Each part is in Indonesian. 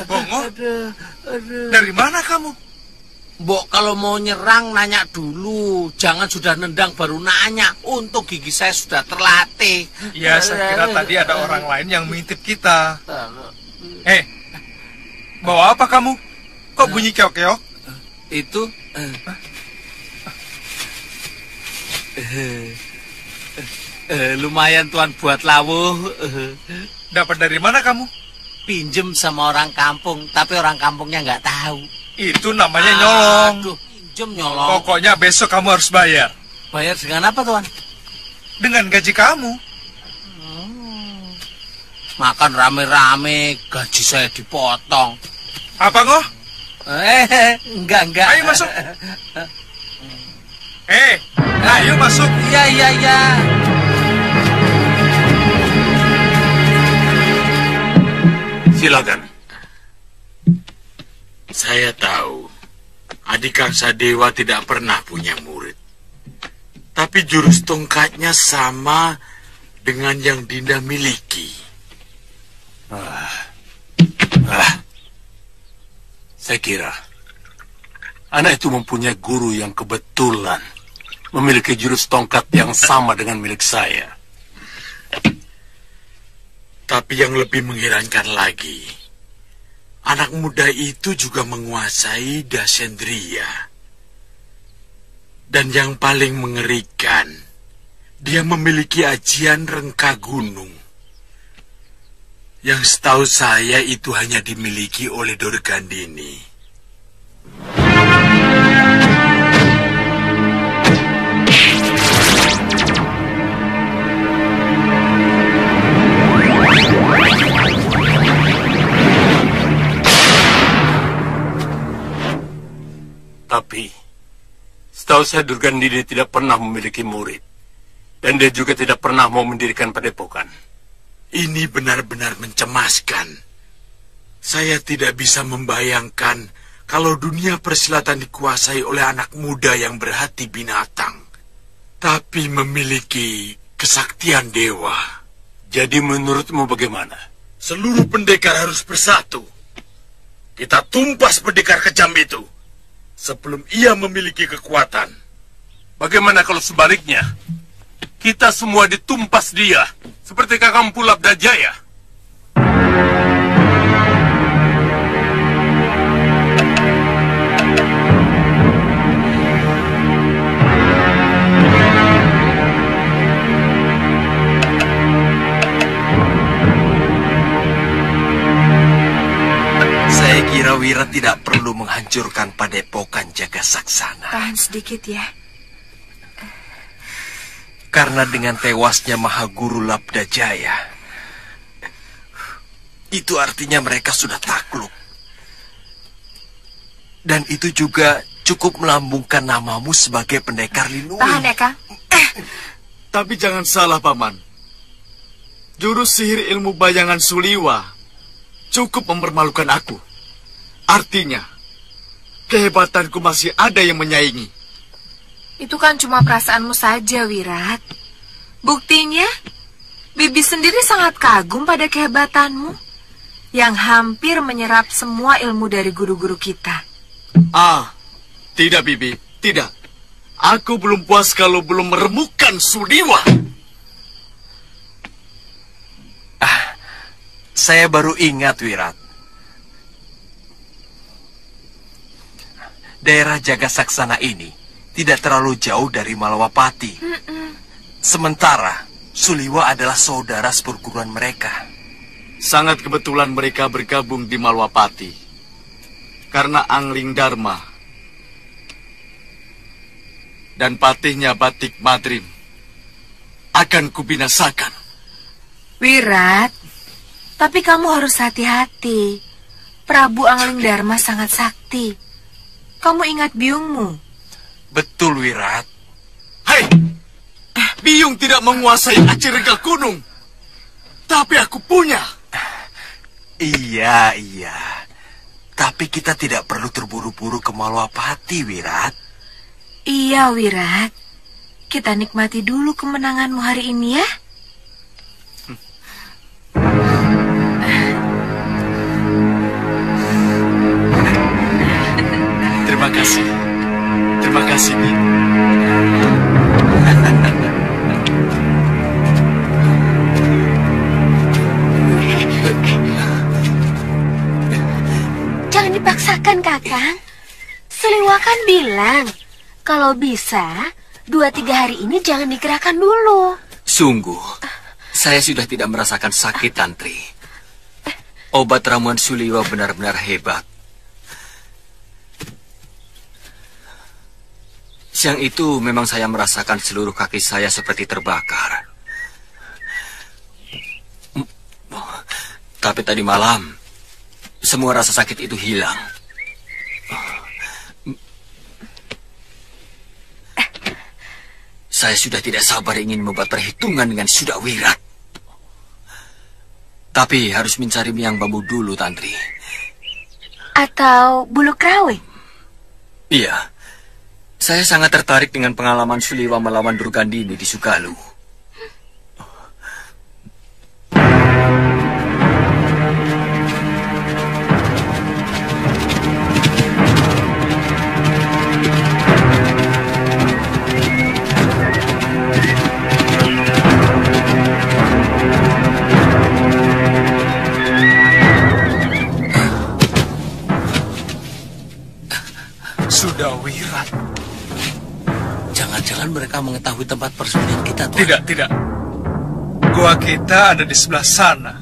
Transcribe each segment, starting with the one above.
Bongo? Dari mana kamu? Mbok kalau mau nyerang nanya dulu, jangan sudah nendang baru nanya. Untuk gigi saya sudah terlatih. Ya, saya kira tadi ada orang lain yang mengintip kita. Bawa apa kamu? Kok bunyi keok-keok? Itu lumayan tuan buat lawuh. Dapat dari mana kamu? Pinjem sama orang kampung, tapi orang kampungnya nggak tahu. Itu namanya nyolong. Aduh, pinjem nyolong. Pokoknya besok kamu harus bayar. Bayar dengan apa, tuan? Dengan gaji kamu. Makan rame-rame, gaji saya dipotong. Apa ngoh? Enggak. Ayo masuk. Ayo masuk. Iya. Silakan. Saya tahu adik Kangsa Dewa tidak pernah punya murid. Tapi jurus tongkatnya sama dengan yang Dinda miliki. Saya kira anak itu mempunyai guru yang kebetulan memiliki jurus tongkat yang sama dengan milik saya. Tapi yang lebih mengherankan lagi, anak muda itu juga menguasai Dasendriya. Dan yang paling mengerikan, dia memiliki ajian rengka gunung. Yang setahu saya itu hanya dimiliki oleh Dorgandini. Tapi setahu saya Dorgandini tidak pernah memiliki murid. Dan dia juga tidak pernah mau mendirikan padepokan. Ini benar-benar mencemaskan. Saya tidak bisa membayangkan kalau dunia persilatan dikuasai oleh anak muda yang berhati binatang, tapi memiliki kesaktian dewa. Jadi menurutmu bagaimana? Seluruh pendekar harus bersatu. Kita tumpas pendekar kejam itu sebelum ia memiliki kekuatan. Bagaimana kalau sebaliknya? Kita semua ditumpas dia, seperti Kakang Pulabda Jaya. Saya kira Wira tidak perlu menghancurkan padepokan Jagasaksana. Tahan sedikit ya. Karena dengan tewasnya Mahaguru Labda Jaya, itu artinya mereka sudah takluk. Dan itu juga cukup melambungkan namamu sebagai pendekar Linui. Tahan ya, Kang. Tapi jangan salah, Paman. Jurus sihir ilmu bayangan Suliwa cukup mempermalukan aku. Artinya, kehebatanku masih ada yang menyaingi. Itu kan cuma perasaanmu saja, Wirat. Buktinya, Bibi sendiri sangat kagum pada kehebatanmu yang hampir menyerap semua ilmu dari guru-guru kita. Tidak, Bibi, tidak. Aku belum puas kalau belum meremukkan Suliwa. Saya baru ingat, Wirat. Daerah Jagasaksana ini tidak terlalu jauh dari Malawapati. Sementara Suliwa adalah saudara seperguruan mereka. Sangat kebetulan mereka bergabung di Malawapati. Karena Angling Dharma dan patihnya Batik Madrim akan kubinasakan. Wirat, tapi kamu harus hati-hati. Prabu Angling Dharma sangat sakti. Kamu ingat biungmu? Betul, Wirat. Hei! Biung tidak menguasai aci rengka gunung. Tapi aku punya. Iya. Tapi kita tidak perlu terburu-buru ke Malawapati, Wirat. Iya, Wirat. Kita nikmati dulu kemenanganmu hari ini ya. digerakkan, Kakang. Suliwa kan bilang, kalau bisa, 2-3 hari ini jangan digerakkan dulu. Sungguh, saya sudah tidak merasakan sakit, Tantri. Obat ramuan Suliwa benar-benar hebat. Siang itu memang saya merasakan seluruh kaki saya seperti terbakar. Tapi tadi malam, semua rasa sakit itu hilang. Saya sudah tidak sabar ingin membuat perhitungan dengan Suda Wirat. Tapi harus mencari miang bambu dulu, Tantri. Atau bulu krawe? Iya. Saya sangat tertarik dengan pengalaman Suliwa melawan Durgandini di Sugalu. Sudah Wirat. Jangan-jangan mereka mengetahui tempat persembunyian kita, Tuan. Tidak, tidak. Gua kita ada di sebelah sana.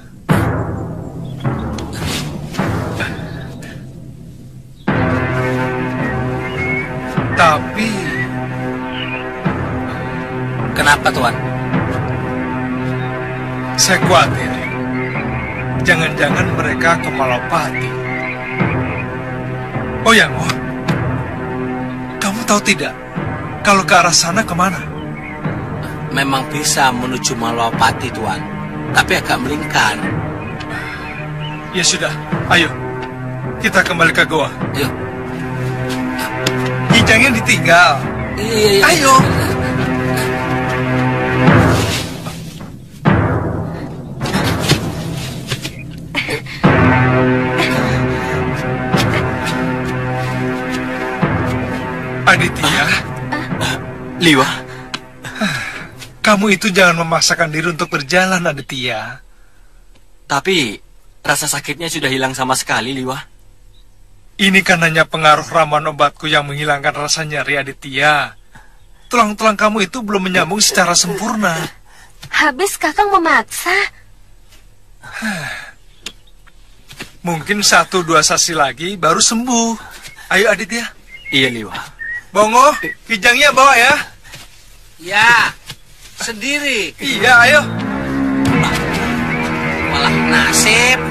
Tapi... Kenapa, Tuan? Saya khawatir. Jangan-jangan mereka ke Malapati. Oh ya, Ngoh. Kamu tahu tidak? Kalau ke arah sana kemana? Memang bisa menuju Malapati, Tuan. Tapi agak melingkar. Ya sudah, ayo. Kita kembali ke goa. Yuk. Kijangnya ditinggal. Iya. Ayo. Aditya. Liwa. Kamu itu jangan memaksakan diri untuk berjalan, Aditya. Tapi rasa sakitnya sudah hilang sama sekali, Liwa. Ini kan hanya pengaruh ramuan obatku yang menghilangkan rasa nyeri, Aditya. Tulang-tulang kamu itu belum menyambung secara sempurna. Habis Kakang memaksa. Mungkin 1-2 sesi lagi baru sembuh. Ayo, Aditya. Iya, Liwa. Bongo, kijangnya bawa ya. Ya, sendiri. Iya, ayo. Malah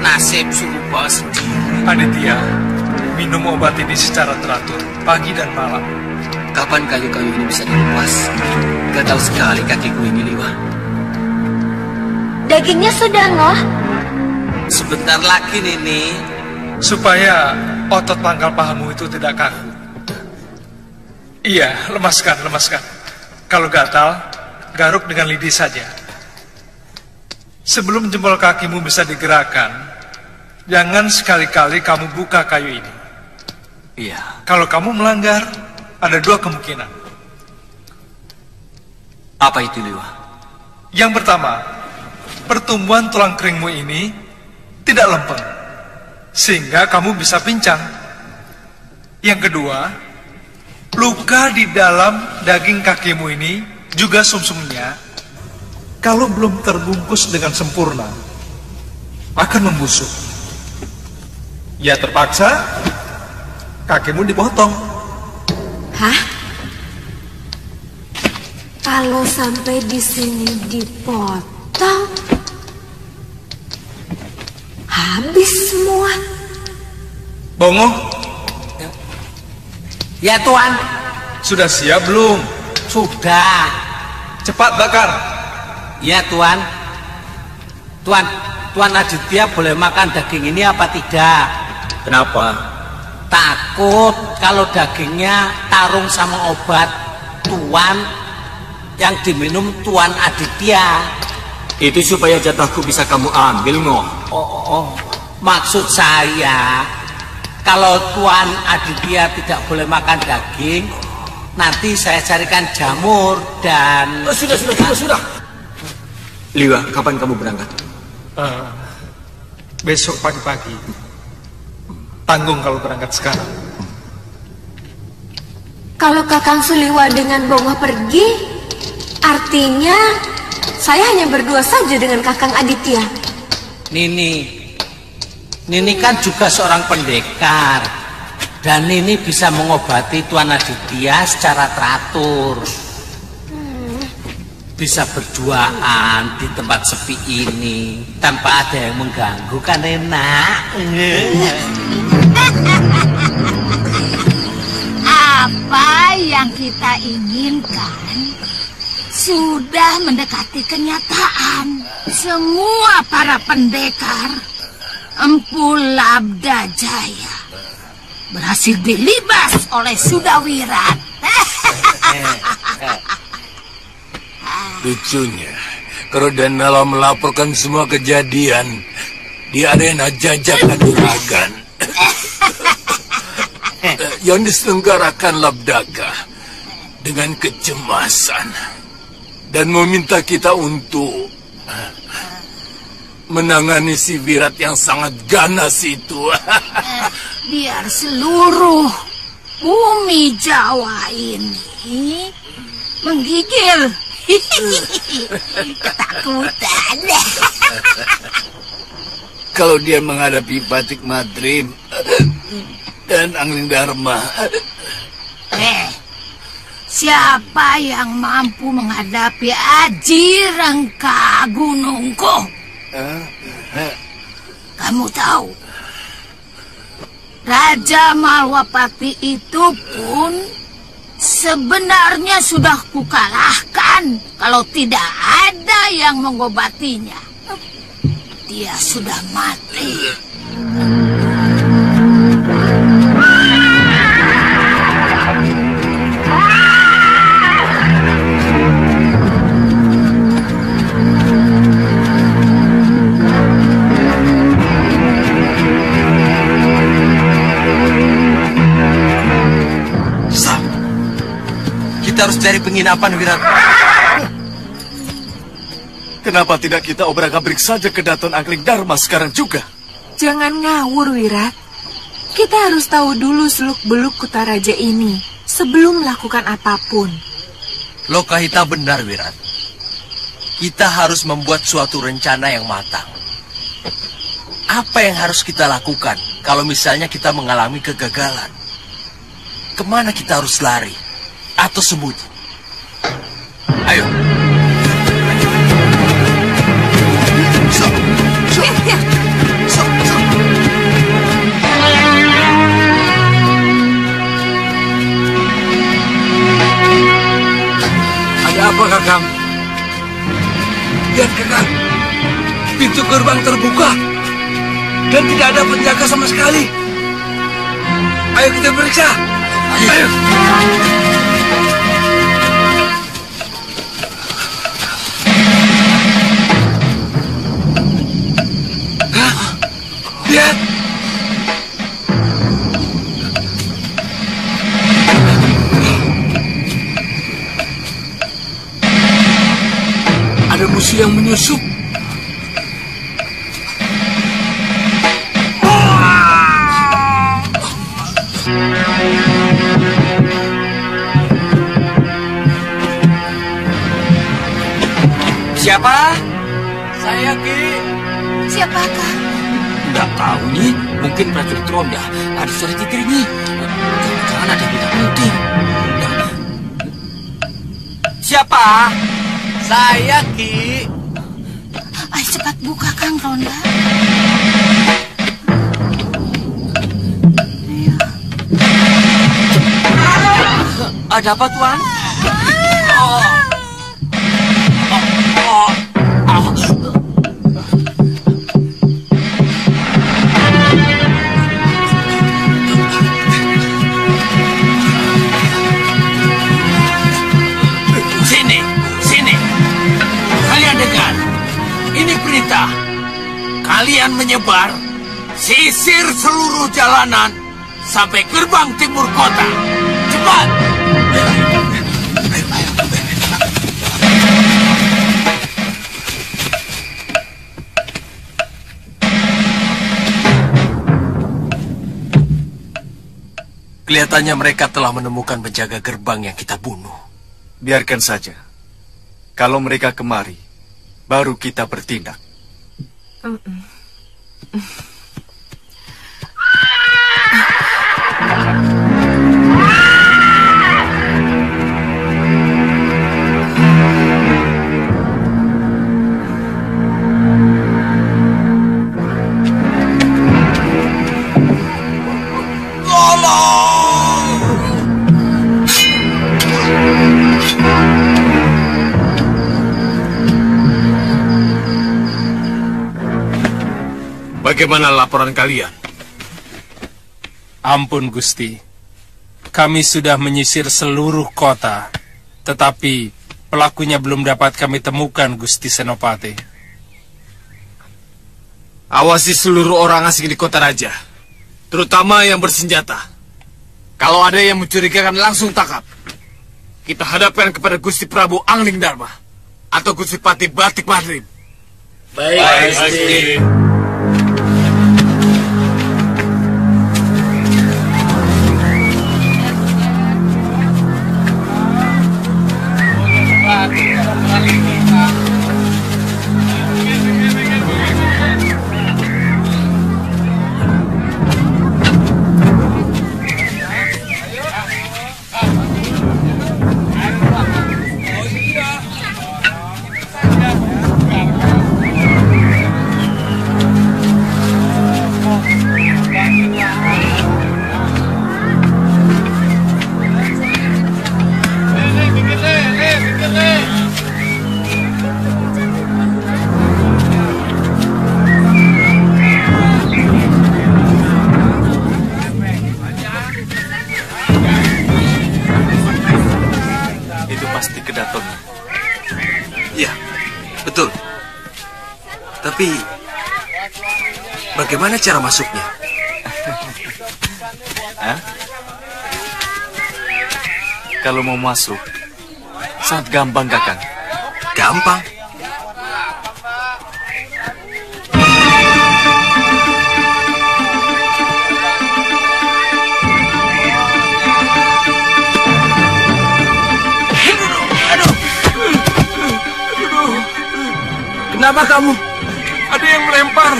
nasib suruh bawa sendiri. Aditya, minum obat ini secara teratur, pagi dan malam. Kapan kayu-kayu ini bisa dilepas? Gatal sekali kakiku ini, Liwa. Dagingnya sudah, Ngoh. Sebentar lagi, Nini. Supaya otot pangkal pahamu itu tidak kaku. Iya, lemaskan. Kalau gatal, garuk dengan lidi saja. Sebelum jempol kakimu bisa digerakkan, jangan sekali-kali kamu buka kayu ini. Iya. Kalau kamu melanggar, ada 2 kemungkinan. Apa itu, Liwa? Yang pertama, pertumbuhan tulang keringmu ini tidak lempeng, sehingga kamu bisa pincang. Yang kedua, luka di dalam daging kakimu ini, juga sumsumnya, kalau belum terbungkus dengan sempurna, akan membusuk. Ya terpaksa, kakimu dipotong. Hah? Kalau sampai di sini dipotong, habis semua. Bongo, Ya, Tuan. sudah siap belum? Sudah. Cepat bakar. Ya, Tuan. Tuan Aditya boleh makan daging ini apa tidak? Kenapa? Takut kalau dagingnya tarung sama obat Tuan yang diminum Tuan Aditya. Itu supaya jatahku bisa kamu ambil, Ngoh. Oh. Maksud saya, kalau Tuan Aditya tidak boleh makan daging, nanti saya carikan jamur dan... Sudah. Liwa, kapan kamu berangkat? Besok pagi-pagi. tanggung kalau berangkat sekarang. Kalau Kakang Suliwa dengan Bongoh pergi, artinya saya hanya berdua saja dengan Kakang Aditya. Nini kan juga seorang pendekar, dan Nini bisa mengobati Tuan Aditya secara teratur. Bisa berduaan di tempat sepi ini tanpa ada yang mengganggu, kan enak. Apa yang kita inginkan sudah mendekati kenyataan. Semua para pendekar Empu Labda Jaya berhasil dilibas oleh Sudawirat. Lucunya, kalau Danala melaporkan semua kejadian di arena Jajak Kanuragan yang diselenggarakan Labdaka dengan kecemasan dan meminta kita untuk menangani si Wirat yang sangat ganas itu. Biar seluruh bumi Jawa ini menggigil ketakutan. Kalau dia menghadapi Batik Madrim dan Angling Dharma, siapa yang mampu menghadapi Aji Rengka Gunungko? Kamu tahu, Raja Malwapati itu pun sebenarnya sudah kukalahkan. Kalau tidak ada yang mengobatinya, dia sudah mati. Kita harus cari penginapan, Wirat. kenapa tidak kita obrak-abrik saja ke Daton Angling Dharma sekarang juga? Jangan ngawur, Wirat. Kita harus tahu dulu seluk-beluk Kutaraja ini sebelum melakukan apapun. Lokahita benar, Wirat. Kita harus membuat suatu rencana yang matang. Apa yang harus kita lakukan kalau misalnya kita mengalami kegagalan? Kemana kita harus lari? Atau sembunyi? Ayo. Ada apa, Kakang? Lihat, Kakang. Pintu gerbang terbuka dan tidak ada penjaga sama sekali. Ayo kita periksa. Ayo. Lihat. Ada musuh yang menyusup. Siapa? Saya, Ki. Siapakah? Tidak tahu nih, mungkin prajurit Ronda. Ada suara titir ini. Jangan ada bidang putih. Siapa? Saya, Ki. Ayo cepat buka, Kang Ronda. Ada apa, Tuan? Sini. Kalian dengar. Ini perintah. Kalian menyebar, sisir seluruh jalanan sampai gerbang timur kota. Cepat. Kelihatannya mereka telah menemukan penjaga gerbang yang kita bunuh. Biarkan saja. Kalau mereka kemari, baru kita bertindak. Bagaimana laporan kalian? Ampun, Gusti. Kami sudah menyisir seluruh kota, tetapi pelakunya belum dapat kami temukan, Gusti Senopati. Awasi seluruh orang asing di kota raja, terutama yang bersenjata. Kalau ada yang mencurigakan, langsung tangkap. Kita hadapkan kepada Gusti Prabu Angling Dharma atau Gusti Pati Batik Madrim. Baik, Gusti. Ya, betul. Tapi bagaimana cara masuknya? Kalau mau masuk, sangat gampang, Kakang. Gampang? Kenapa kamu? Ada yang melempar.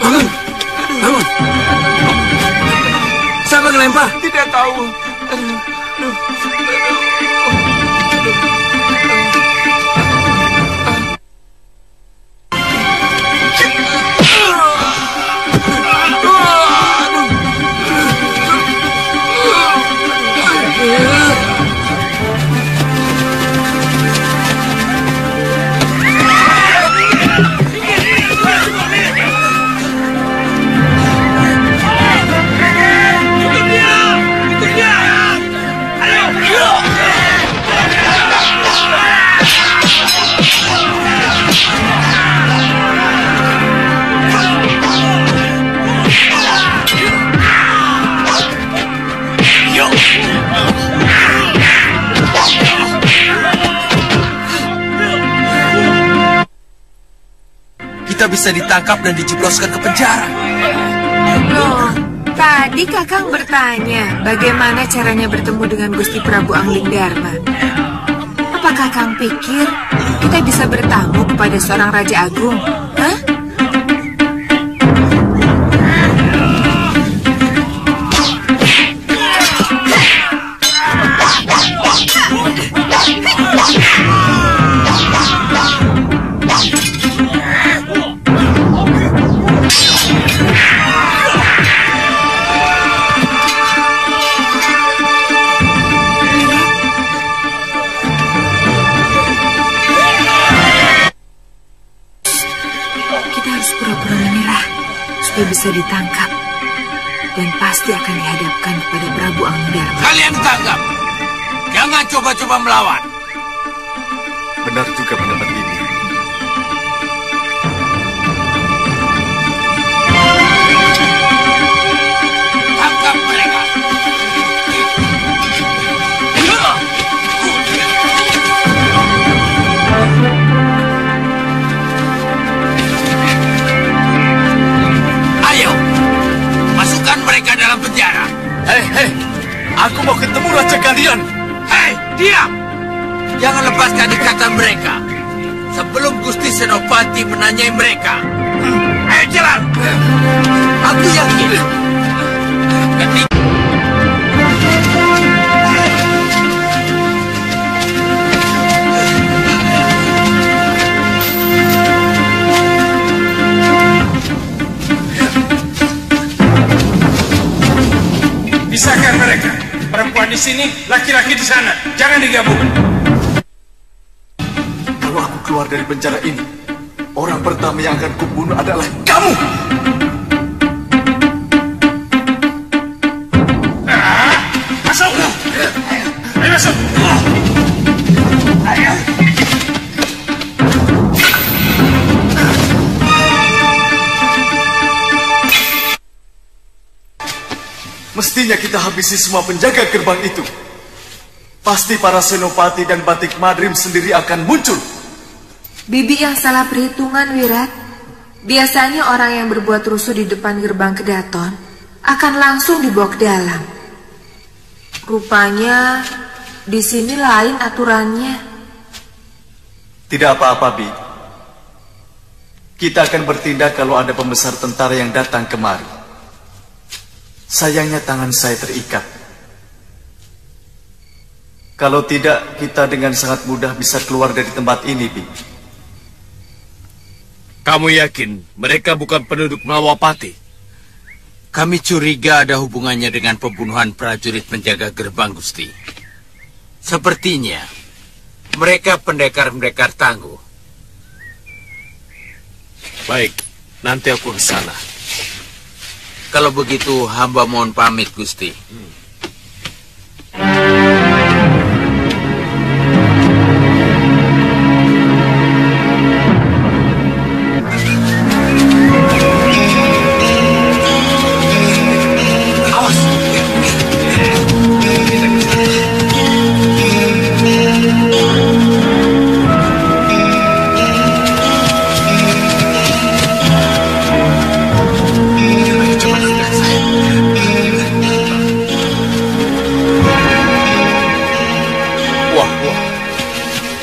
Bangun, bangun. Siapa yang melempar? Tidak tahu. Kita bisa ditangkap dan dijebloskan ke penjara. Loh, tadi Kakang bertanya bagaimana caranya bertemu dengan Gusti Prabu Angling Dharma. Apa Kakang pikir kita bisa bertamu kepada seorang Raja Agung? Hah? Bisa ditangkap dan pasti akan dihadapkan kepada Prabu Angling Dharma. Kalian tangkap, jangan coba-coba melawan. Benar juga pendapat Bibi. Tangkap mereka. Masukkan mereka dalam penjara. Hei, kalian. Hei, diam! Jangan lepaskan ikatan mereka sebelum Gusti Senopati menanyai mereka. Ayo jalan! Aku yakin ketika Pisahkan mereka. Perempuan di sini, laki-laki di sana. Jangan digabung. Kalau aku keluar dari penjara ini, orang pertama yang akan kubunuh adalah kamu. Masuk. Ayo masuk. Ayo. Mestinya kita habisi semua penjaga gerbang itu. Pasti para senopati dan batik madrim sendiri akan muncul. Bibi yang salah perhitungan, Wirat. Biasanya orang yang berbuat rusuh di depan gerbang Kedaton akan langsung dibawa ke dalam. Rupanya di sini lain aturannya. Tidak apa-apa, Bi. Kita akan bertindak kalau ada pembesar tentara yang datang kemari. Sayangnya tangan saya terikat. Kalau tidak, kita dengan sangat mudah bisa keluar dari tempat ini, Bi. Kamu yakin mereka bukan penduduk Malawapati? Kami curiga ada hubungannya dengan pembunuhan prajurit penjaga gerbang, Gusti. Sepertinya mereka pendekar-pendekar tangguh. Baik, nanti aku ke sana. Kalau begitu, hamba mohon pamit, Gusti.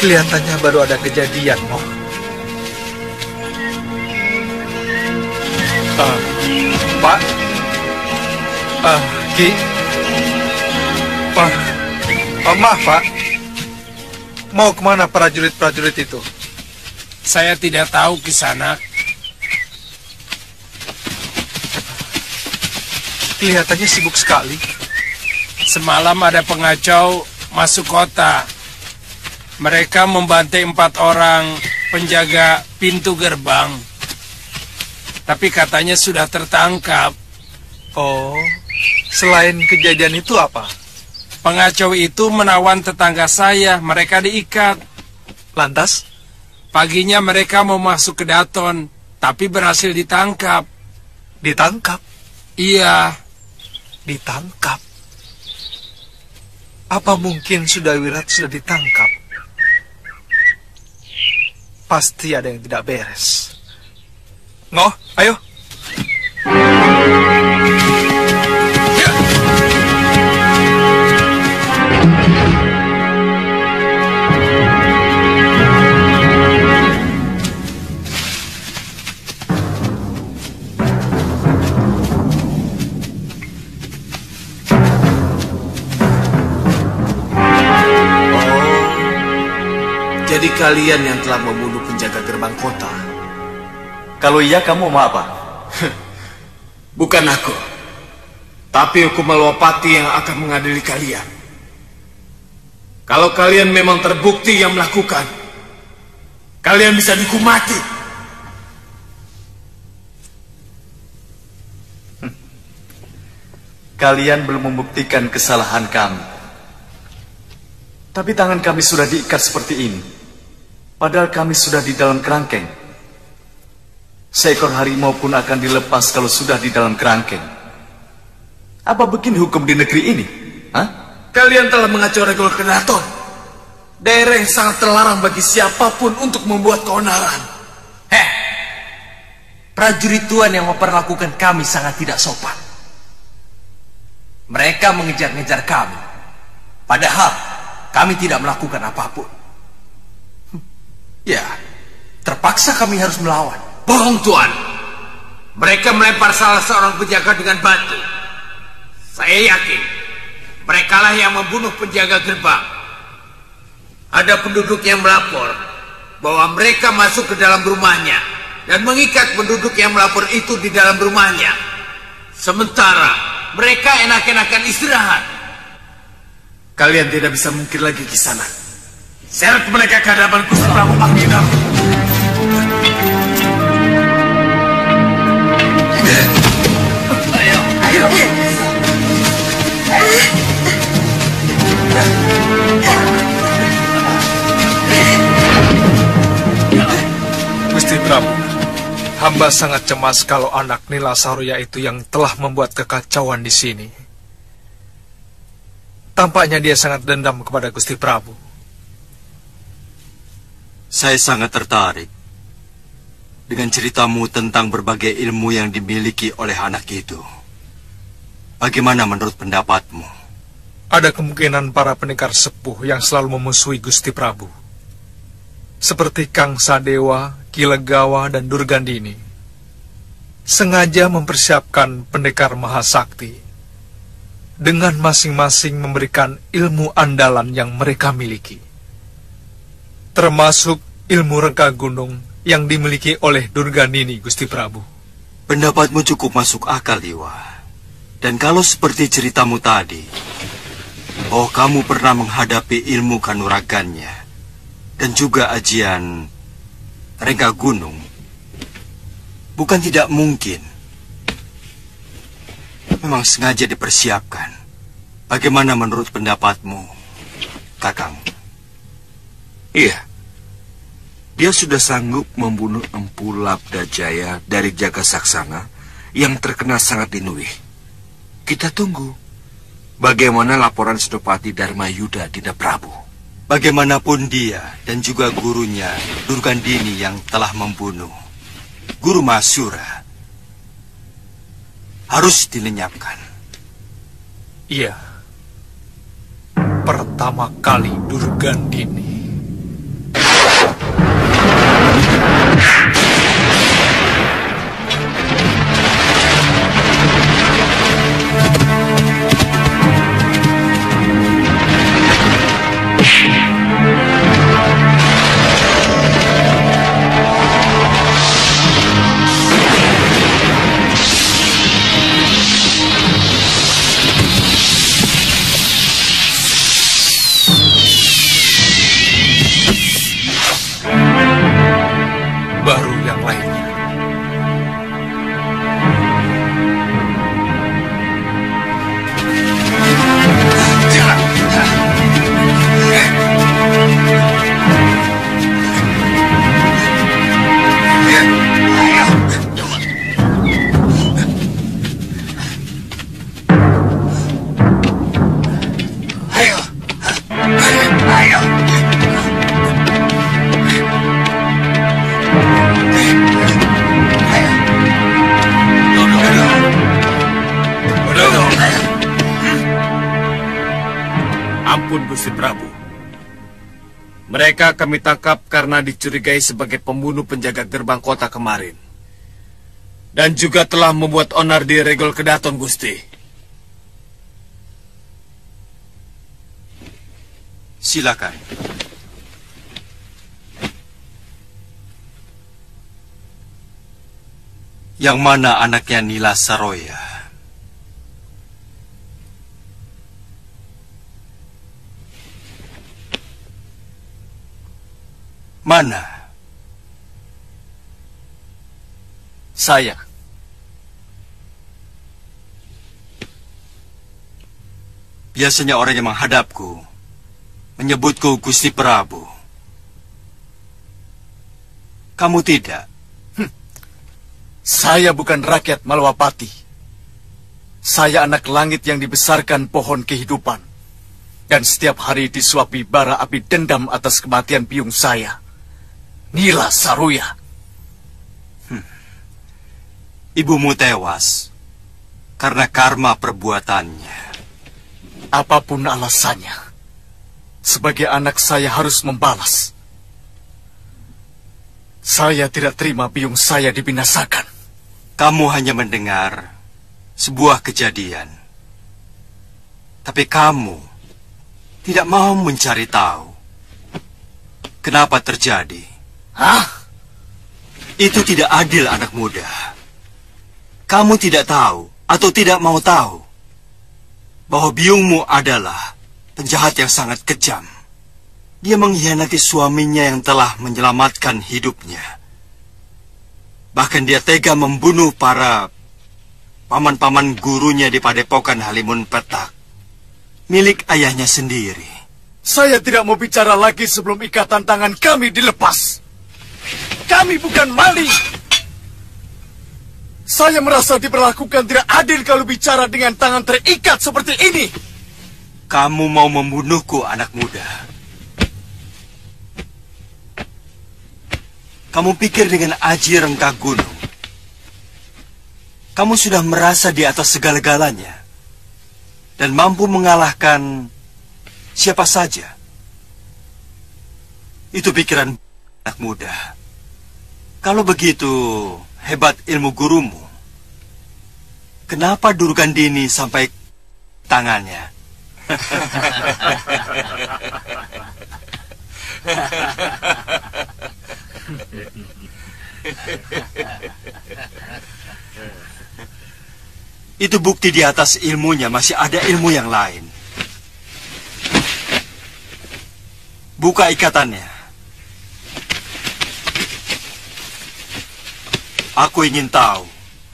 Kelihatannya baru ada kejadian, Mo. Pak? Ki? Maaf, Pak. Mau kemana prajurit-prajurit itu? Saya tidak tahu, Kisanak. Kelihatannya sibuk sekali. Semalam ada pengacau masuk kota. Mereka membantai 4 orang penjaga pintu gerbang. Tapi katanya sudah tertangkap. Oh, selain kejadian itu apa? Pengacau itu menawan tetangga saya, mereka diikat. Lantas? Paginya mereka mau masuk ke Daton, tapi berhasil ditangkap. Ditangkap? Iya. Ditangkap? Apa mungkin Wirat sudah ditangkap? Pasti ada yang tidak beres. Ngoh, ayo. Jadi kalian yang telah membunuh penjaga gerbang kota? Kalau iya, kamu mau apa? Bukan aku, tapi hukum Malawapati yang akan mengadili kalian. Kalau kalian memang terbukti yang melakukan, kalian bisa dihukum mati. Kalian belum membuktikan kesalahan kami. Tapi tangan kami sudah diikat seperti ini. Padahal kami sudah di dalam kerangkeng. Seekor harimau pun akan dilepas kalau sudah di dalam kerangkeng. Apa begini hukum di negeri ini? Hah? Kalian telah mengacau regula Kedaton. Daerah yang sangat terlarang bagi siapapun untuk membuat keonaran. Prajurit Tuan yang memperlakukan kami sangat tidak sopan. Mereka mengejar-ngejar kami. Padahal kami tidak melakukan apapun. Ya, terpaksa kami harus melawan. Bohong, Tuan. Mereka melempar salah seorang penjaga dengan batu. Saya yakin merekalah yang membunuh penjaga gerbang. Ada penduduk yang melapor bahwa mereka masuk ke dalam rumahnya dan mengikat penduduk yang melapor itu di dalam rumahnya. Sementara mereka enak-enakan istirahat. Kalian tidak bisa mungkir lagi di sana. Seret mereka ke hadapan Gusti Prabu Angindarma. Ayo. Gusti Prabu, hamba sangat cemas kalau anak Nila Saroya itu yang telah membuat kekacauan di sini. Tampaknya dia sangat dendam kepada Gusti Prabu. Saya sangat tertarik dengan ceritamu tentang berbagai ilmu yang dimiliki oleh anak itu. Bagaimana menurut pendapatmu? Ada kemungkinan para pendekar sepuh yang selalu memusuhi Gusti Prabu, seperti Kang Sadewa, Ki Legawa, dan Durgandini, sengaja mempersiapkan pendekar mahasakti dengan masing-masing memberikan ilmu andalan yang mereka miliki, termasuk ilmu rengka gunung yang dimiliki oleh Durgandini, Gusti Prabu. Pendapatmu cukup masuk akal, Dewa. Dan kalau seperti ceritamu tadi, bahwa kamu pernah menghadapi ilmu kanuragannya dan juga ajian rengka gunung, bukan tidak mungkin. Memang sengaja dipersiapkan. Bagaimana menurut pendapatmu, Kakang? Iya. Dia sudah sanggup membunuh Empu Labdajaya dari Jagasaksana yang terkenal sangat dinuih. Kita tunggu bagaimana laporan Senopati Dharmayuda Dinda Prabu. Bagaimanapun dia dan juga gurunya Durgandini yang telah membunuh Guru Mahasura harus dilenyapkan. Iya. Pertama kali Durgandini. Baru yang lainnya. Ampun, Gusti Prabu. Mereka kami tangkap karena dicurigai sebagai pembunuh penjaga gerbang kota kemarin. Dan juga telah membuat onar di Regol Kedaton, Gusti. Silakan. Yang mana anaknya Nila Saroya? Mana? Saya. Biasanya orang yang menghadapku menyebutku Gusti Prabu. Kamu tidak? Saya bukan rakyat Malwapati. Saya anak langit yang dibesarkan pohon kehidupan. Dan setiap hari disuapi bara api dendam atas kematian biung saya, Nila Saroya. Ibumu tewas karena karma perbuatannya. Apapun alasannya, Sebagai anak saya harus membalas. Saya tidak terima biung saya dibinasakan. Kamu hanya mendengar sebuah kejadian. Tapi kamu tidak mau mencari tahu kenapa terjadi. Hah? Itu tidak adil, anak muda. Kamu tidak tahu atau tidak mau tahu bahwa biungmu adalah penjahat yang sangat kejam. Dia mengkhianati suaminya yang telah menyelamatkan hidupnya. Bahkan dia tega membunuh para paman-paman gurunya di Padepokan Halimun Petak, milik ayahnya sendiri. Saya tidak mau bicara lagi sebelum ikatan tangan kami dilepas. Kami bukan maling. Saya merasa diperlakukan tidak adil kalau bicara dengan tangan terikat seperti ini. Kamu mau membunuhku, anak muda. Kamu pikir dengan aji rengkah gunung, kamu sudah merasa di atas segala-galanya dan mampu mengalahkan siapa saja. Itu pikiran anak muda. Kalau begitu hebat ilmu gurumu, kenapa Durgandini sampai tangannya? Itu bukti di atas ilmunya masih ada ilmu yang lain. Buka ikatannya. Aku ingin tahu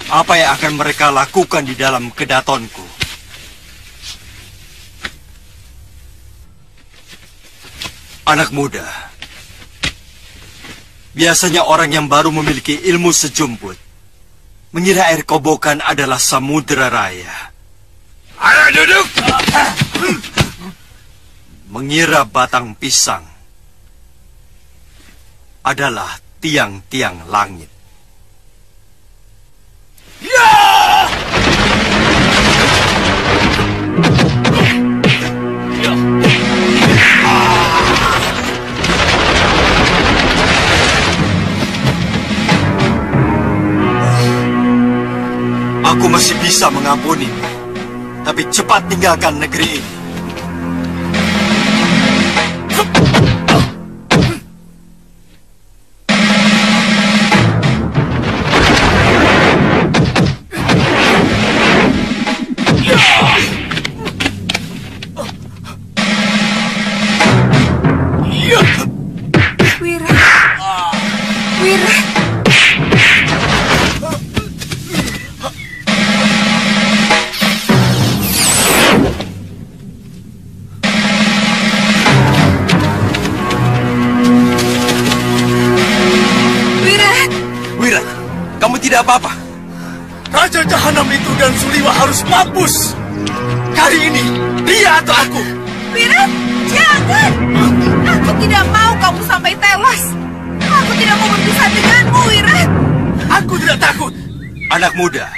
apa yang akan mereka lakukan di dalam kedatonku. Anak muda, biasanya orang yang baru memiliki ilmu sejumput mengira air kobokan adalah samudera raya. Ayo duduk! Mengira batang pisang adalah tiang-tiang langit. Aku masih bisa mengampunimu, tapi cepat tinggalkan negeri ini. Tidak apa-apa. Raja Jahanam itu dan Suliwa harus mampus. Kali ini, dia atau aku. Wirat, jangan. Aku tidak mau kamu sampai tewas. Aku tidak mau berpisah denganmu, Wirat. Aku tidak takut. Anak muda,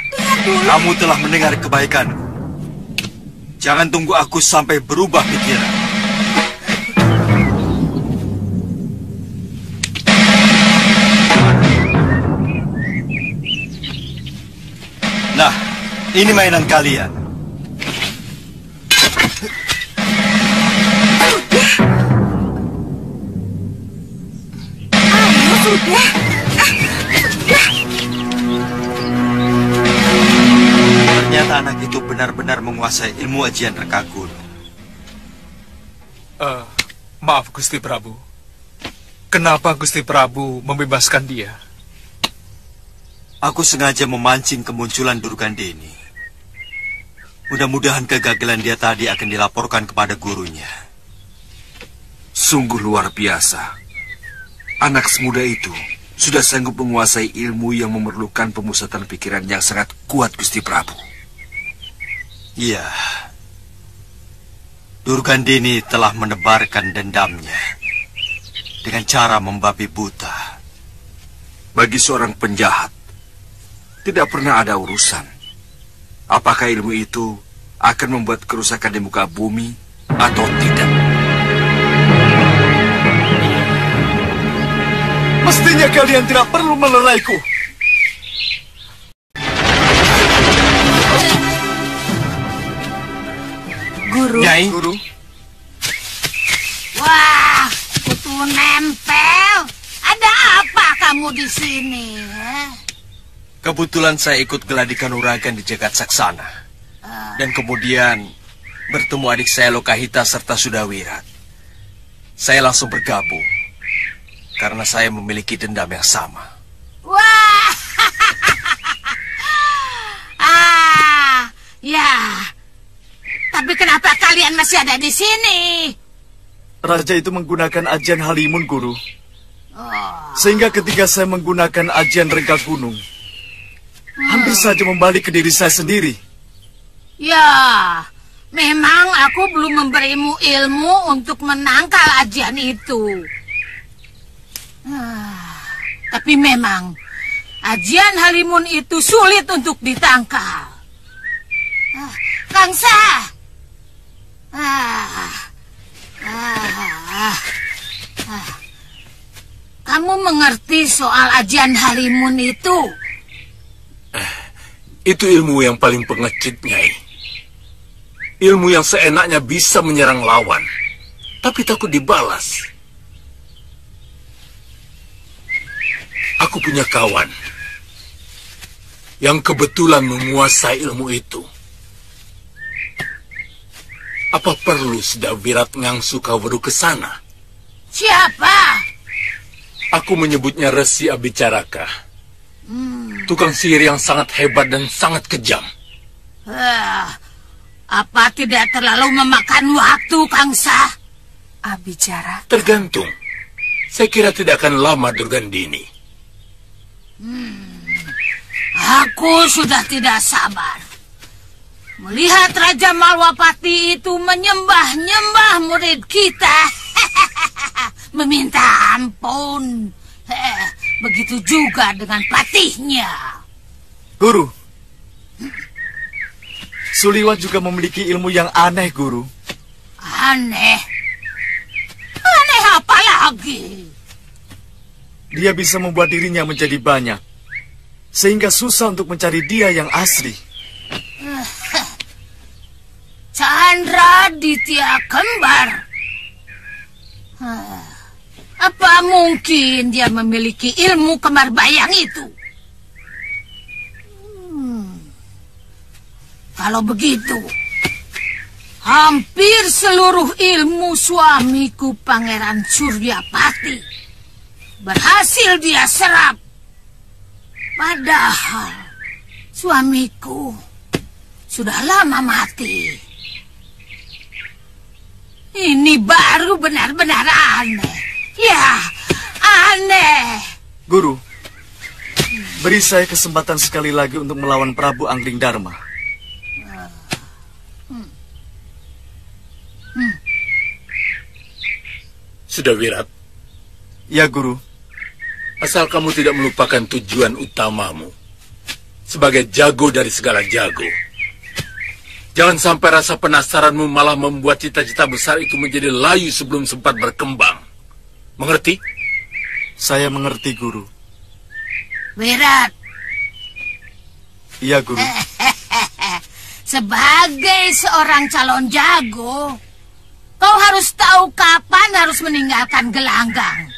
kamu telah mendengar kebaikanku. Jangan tunggu aku sampai berubah pikiran. Nah, ini mainan kalian. Ayo, sudah. Ternyata anak itu benar-benar menguasai ilmu ajian reka gunung. Maaf, Gusti Prabu. Kenapa Gusti Prabu membebaskan dia? Aku sengaja memancing kemunculan Durgandini. Mudah-mudahan kegagalan dia tadi akan dilaporkan kepada gurunya. Sungguh luar biasa. Anak semuda itu sudah sanggup menguasai ilmu yang memerlukan pemusatan pikiran yang sangat kuat, Gusti Prabu. Iya. Durgandini telah menebarkan dendamnya dengan cara membabi buta. Bagi seorang penjahat, tidak pernah ada urusan apakah ilmu itu akan membuat kerusakan di muka bumi atau tidak. Mestinya kalian tidak perlu meleraiku. Guru. Nyai. Guru. Wah, kutu nempel. Ada apa kamu di sini? Kebetulan saya ikut geladi kanuragan di Jagat Saksana. Dan kemudian bertemu adik saya Lokahita serta Sudawirat. Saya langsung bergabung. Karena saya memiliki dendam yang sama. Wah, ya. Tapi kenapa kalian masih ada di sini? Raja itu menggunakan ajian Halimun, Guru. Sehingga ketika saya menggunakan ajian Rengka Gunung, hampir saja membalik ke diri saya sendiri. Ya, memang aku belum memberimu ilmu untuk menangkal ajian itu. Tapi memang ajian Halimun itu sulit untuk ditangkal. Kangsa, kamu mengerti soal ajian Halimun itu? Itu ilmu yang paling pengecut, Nyai. Ilmu yang seenaknya bisa menyerang lawan, tapi takut dibalas. Aku punya kawan yang kebetulan menguasai ilmu itu. Apa perlu Sudawirat ngangsu Kaweru ke sana? Siapa? Aku menyebutnya Resi Abicaraka. Tukang sihir yang sangat hebat dan sangat kejam. Apa tidak terlalu memakan waktu, Kangsa? Abicaraka. Tergantung. Saya kira tidak akan lama, Durgandini. Aku sudah tidak sabar melihat Raja Malwapati itu menyembah-nyembah murid kita. Meminta ampun. Begitu juga dengan patihnya. Guru, Suliwa juga memiliki ilmu yang aneh, Guru. Aneh? Aneh apa lagi? Dia bisa membuat dirinya menjadi banyak, sehingga susah untuk mencari dia yang asli. Chandra Ditya Kembar. Apa mungkin dia memiliki ilmu kembar bayang itu? Kalau begitu, hampir seluruh ilmu suamiku Pangeran Suryapati berhasil dia serap. Padahal suamiku sudah lama mati. Ini baru benar-benar aneh. Ya, aneh. Guru, beri saya kesempatan sekali lagi untuk melawan Prabu Angling Dharma. Sudawirat. Ya, Guru. Asal kamu tidak melupakan tujuan utamamu. Sebagai jago dari segala jago. Jangan sampai rasa penasaranmu malah membuat cita-cita besar itu menjadi layu sebelum sempat berkembang. Mengerti? Saya mengerti, Guru. Wirat. Iya, Guru. Sebagai seorang calon jago, kau harus tahu kapan harus meninggalkan gelanggang.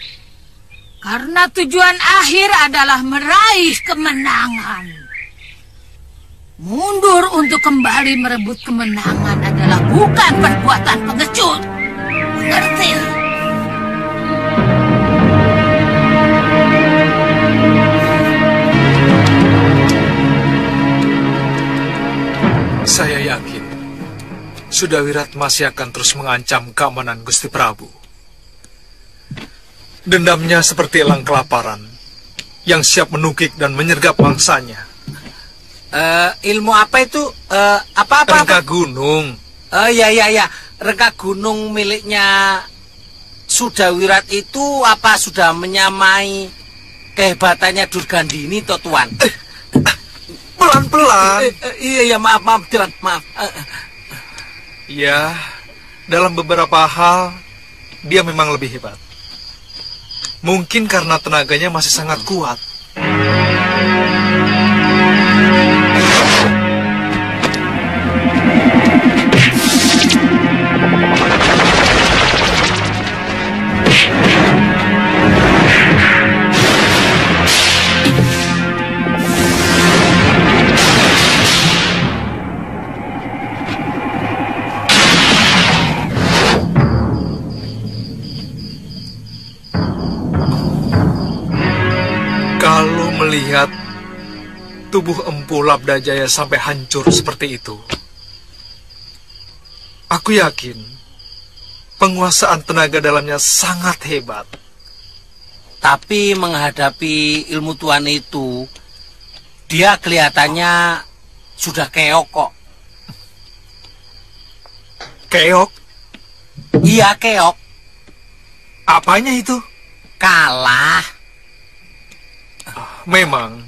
Karena tujuan akhir adalah meraih kemenangan. Mundur untuk kembali merebut kemenangan adalah bukan perbuatan pengecut. Mengerti? Saya yakin Sudawirat masih akan terus mengancam keamanan Gusti Prabu. Dendamnya seperti elang kelaparan yang siap menukik dan menyergap mangsanya. Ilmu apa itu? Apa-apa? Rengka Gunung. Ya. Rengka Gunung miliknya Sudawirat itu apa sudah menyamai kehebatannya Durgandini, toh Tuan? Pelan-pelan. Iya, maaf, Tuan, maaf. Ya, dalam beberapa hal dia memang lebih hebat. Mungkin karena tenaganya masih sangat kuat. Kalau melihat tubuh Empu Labdajaya sampai hancur seperti itu, aku yakin penguasaan tenaga dalamnya sangat hebat. Tapi menghadapi ilmu tuan itu, dia kelihatannya sudah keok kok. Keok? Iya, keok. Apanya itu? Kalah. Memang.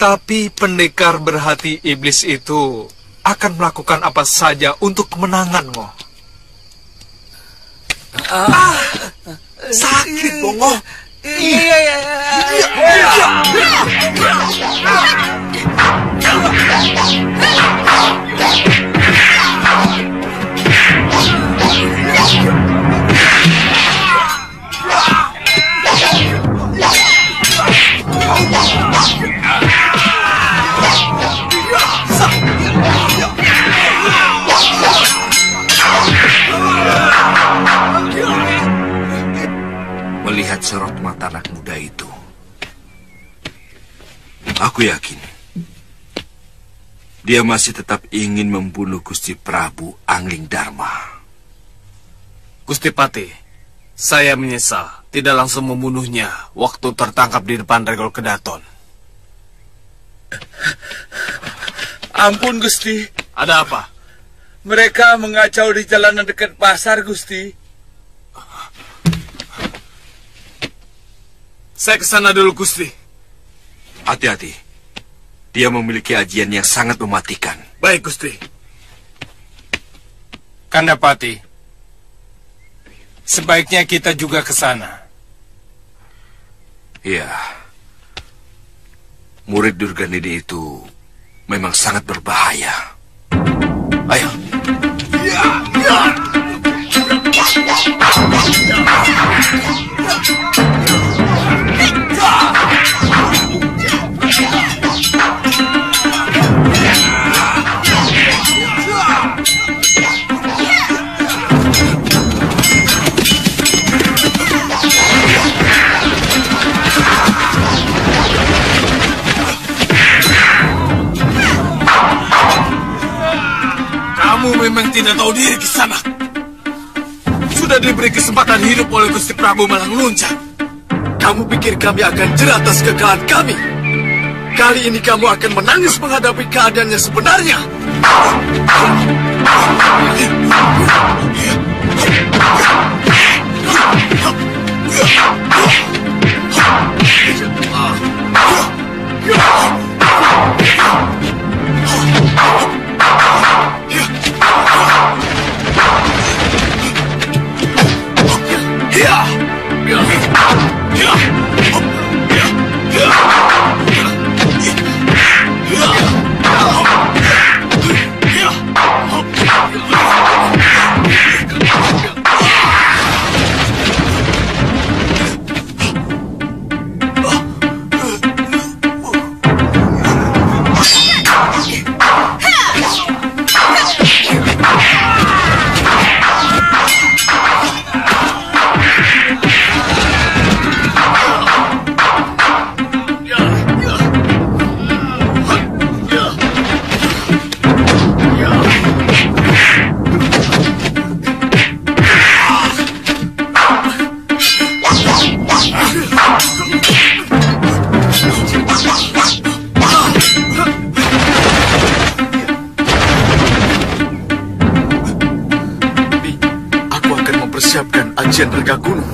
Tapi pendekar berhati iblis itu akan melakukan apa saja untuk kemenangan, Ngoh. Sakit, Bongo. Iya. Melihat sorot mata anak muda itu, aku yakin dia masih tetap ingin membunuh Gusti Prabu Angling Dharma. Gusti Pati, saya menyesal tidak langsung membunuhnya waktu tertangkap di depan Regol Kedaton. Ampun, Gusti. Ada apa? Mereka mengacau di jalanan dekat pasar, Gusti. Saya ke sana dulu, Gusti. Hati-hati. Dia memiliki ajian yang sangat mematikan. Baik, Gusti. Kandapati, sebaiknya kita juga ke sana. Iya. Murid Durganini itu memang sangat berbahaya. Ayo. Kamu memang tidak tahu diri ke sana. Sudah diberi kesempatan hidup oleh Gusti Prabu Malang Luncang. Kamu pikir kami akan jerah atas kekalahan kami? Kali ini kamu akan menangis menghadapi keadaan yang sebenarnya. Siapkan ajian Rega Gunung.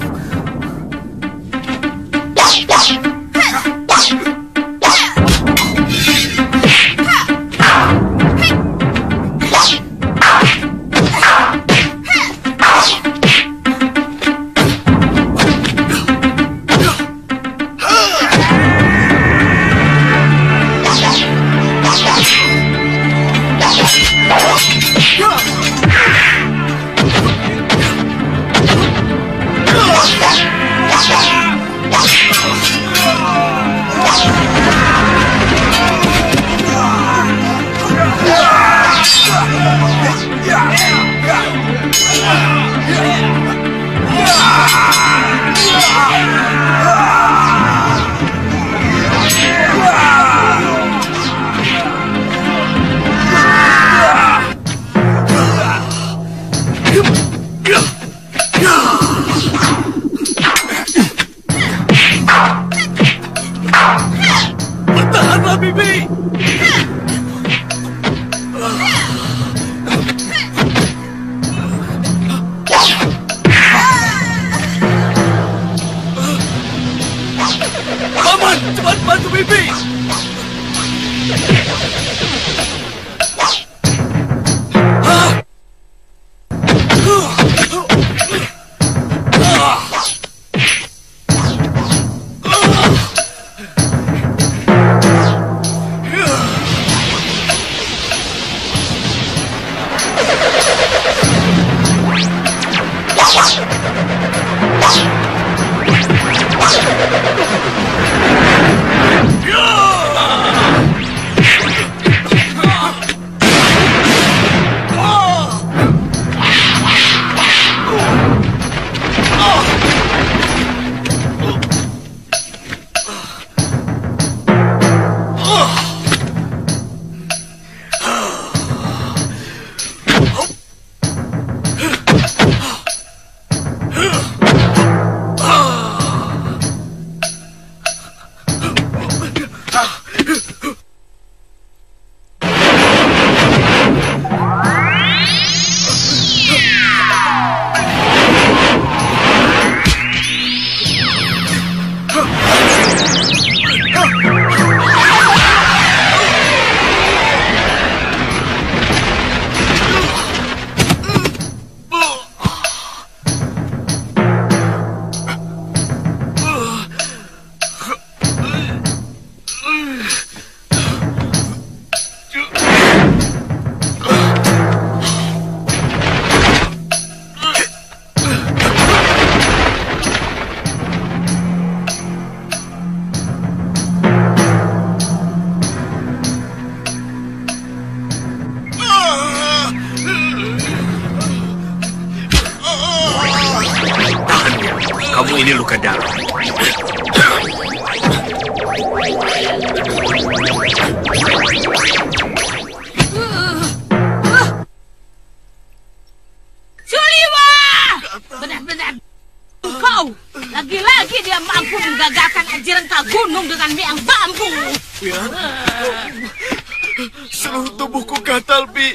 Bibi! Paman, cepat bantu Bibi! Kamu ini luka dalam. Suliwa! Benar-benar kau lagi-lagi dia mampu menggagalkan ajaran Kak Gunung dengan miang bambu. Ya. Seluruh tubuhku gatal, Bi.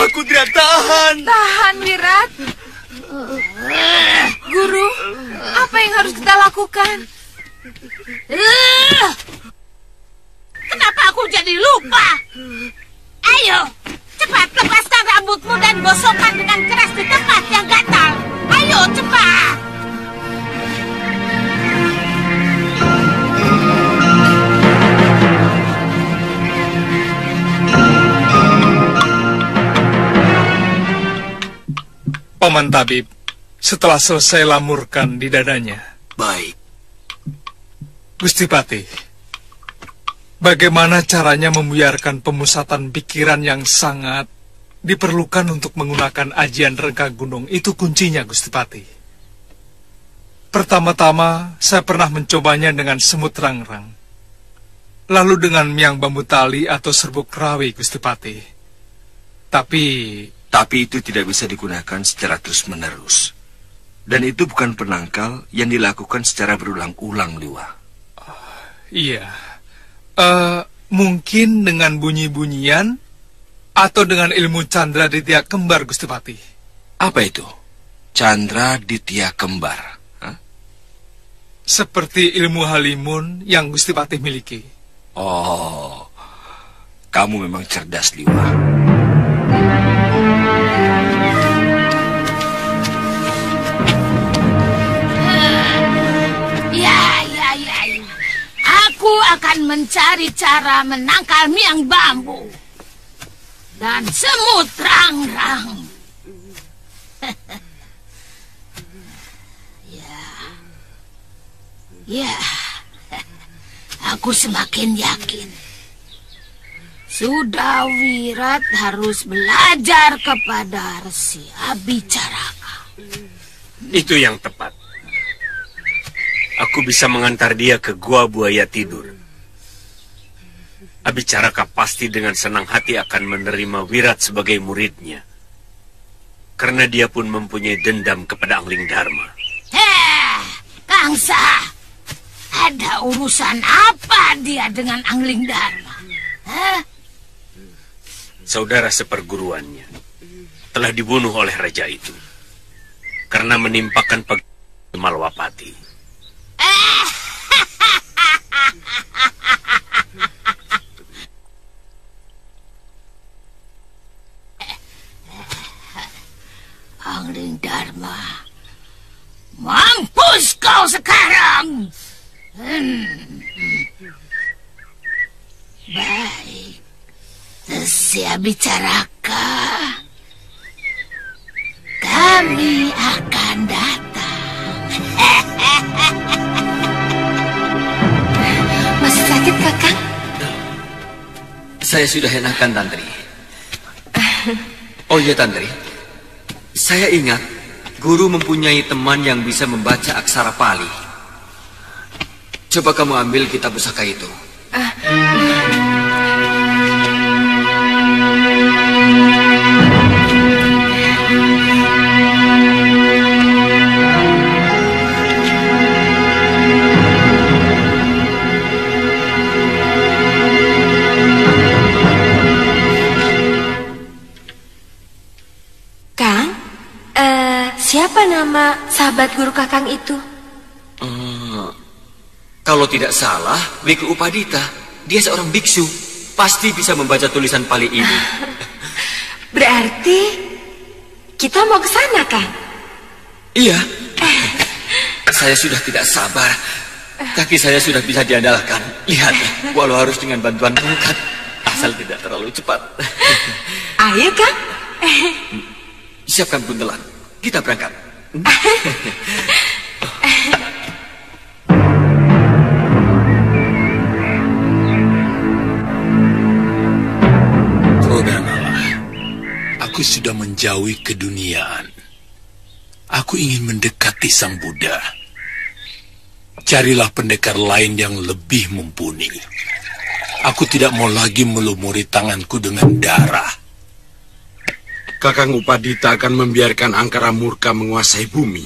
Aku tidak tahan. Tahan, Wirat. Guru, apa yang harus kita lakukan? Kenapa aku jadi lupa? Ayo, cepat lepaskan rambutmu dan gosokkan dengan keras di tempat yang gatal. Ayo, cepat. Paman Tabib, setelah selesai lamurkan di dadanya. Baik. Gusti Patih, bagaimana caranya membuyarkan pemusatan pikiran yang sangat diperlukan untuk menggunakan ajian rengka gunung? Itu kuncinya, Gusti Patih. Pertama-tama, saya pernah mencobanya dengan semut rangrang. Lalu dengan miang bambu tali atau serbuk rawi, Gusti Patih. Tapi itu tidak bisa digunakan secara terus-menerus. Dan itu bukan penangkal yang dilakukan secara berulang-ulang, Liwa. Iya. Mungkin dengan bunyi-bunyian atau dengan ilmu candra ditya kembar, Gusti Patih. Apa itu? Candra ditya kembar? Hah? Seperti ilmu halimun yang Gusti Patih miliki. Oh, kamu memang cerdas, Liwa. Aku akan mencari cara menangkal miang bambu dan semut rangrang. Ya, aku semakin yakin. Sudah Wirat harus belajar kepada Resi Abicaraka. Itu yang tepat. Aku bisa mengantar dia ke gua buaya tidur. Abicaraka pasti dengan senang hati akan menerima Wirat sebagai muridnya. Karena dia pun mempunyai dendam kepada Angling Dharma. Kangsa, Ada urusan apa dia dengan Angling Dharma? Hah? Saudara seperguruannya telah dibunuh oleh raja itu karena menimpakan Malwapati. Angling Dharma, mampus kau sekarang. Baik, Saya Bicaraka, kami akan datang. Masih sakit, Kakang? Saya sudah enakan, Tantri. Oh iya, Tantri. Saya ingat guru mempunyai teman yang bisa membaca aksara Pali. Coba kamu ambil kitab pusaka itu. Siapa nama sahabat guru Kakang itu? Kalau tidak salah, Biku Upadita. Dia seorang biksu. Pasti bisa membaca tulisan Pali ini. Berarti kita mau ke sana, Kang? Iya. Saya sudah tidak sabar. Kaki saya sudah bisa diandalkan. Lihat, walau harus dengan bantuan tongkat. Asal tidak terlalu cepat. Ayo, Kang. Siapkan buntelan. Kita berangkat. Rodanalah, aku sudah menjauhi keduniaan. Aku ingin mendekati Sang Buddha. Carilah pendekar lain yang lebih mumpuni. Aku tidak mau lagi melumuri tanganku dengan darah. Kakang Upadita akan membiarkan angkara murka menguasai bumi.